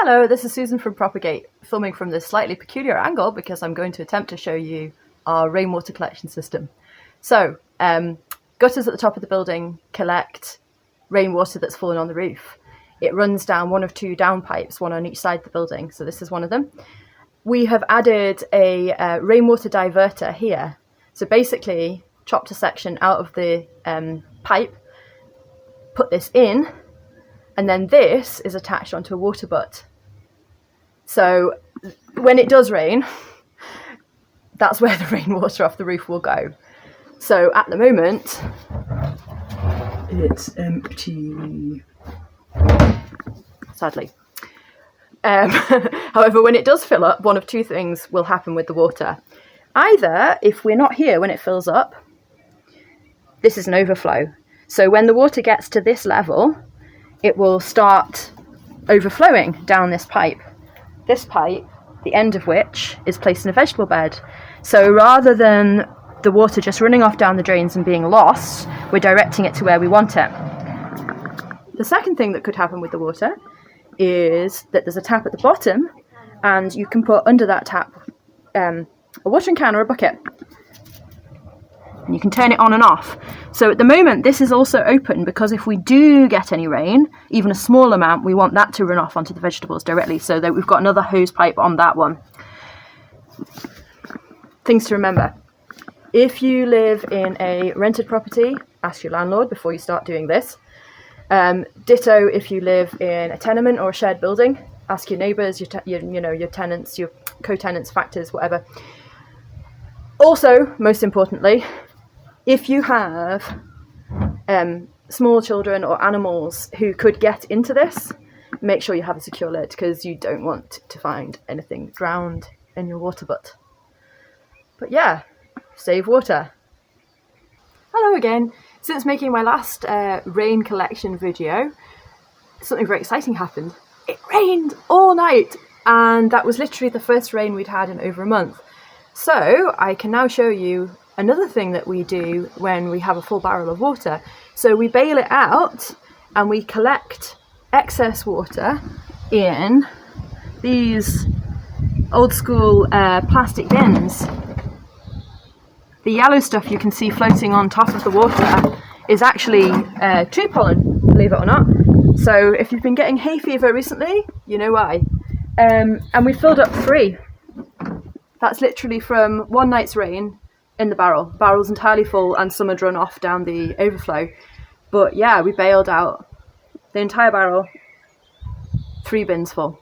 Hello, this is Susan from Propagate, filming from this slightly peculiar angle because I'm going to attempt to show you our rainwater collection system. So, gutters at the top of the building collect rainwater that's fallen on the roof. It runs down one of two downpipes, one on each side of the building, so this is one of them. We have added a rainwater diverter here. So basically, chopped a section out of the pipe, put this in, and then this is attached onto a water butt. So when it does rain, that's where the rainwater off the roof will go. So at the moment, it's empty, sadly. However, when it does fill up, one of two things will happen with the water. Either, if we're not here when it fills up, this is an overflow. So when the water gets to this level, it will start overflowing down this pipe. This pipe, the end of which is placed in a vegetable bed. So rather than the water just running off down the drains and being lost, we're directing it to where we want it. The second thing that could happen with the water is that there's a tap at the bottom, and you can put under that tap a watering can or a bucket. And you can turn it on and off. So at the moment this is also open because if we do get any rain, even a small amount, we want that to run off onto the vegetables directly, so that we've got another hose pipe on that one. Things to remember. If you live in a rented property, ask your landlord before you start doing this. Ditto if you live in a tenement or a shared building, ask your neighbours, your tenants, your co-tenants, factors, whatever. Also, most importantly, if you have small children or animals who could get into this, make sure you have a secure lid, because you don't want to find anything drowned in your water butt. But yeah, save water. Hello again. Since making my last rain collection video, something very exciting happened. It rained all night, and that was literally the first rain we'd had in over a month. So I can now show you another thing that we do when we have a full barrel of water. So we bail it out and we collect excess water in these old school plastic bins. The yellow stuff you can see floating on top of the water is actually tree pollen, believe it or not. So if you've been getting hay fever recently, you know why. And we filled up 3. That's literally from one night's rain in the barrel. Barrel's entirely full and some had run off down the overflow. But yeah, we bailed out the entire barrel, 3 bins full.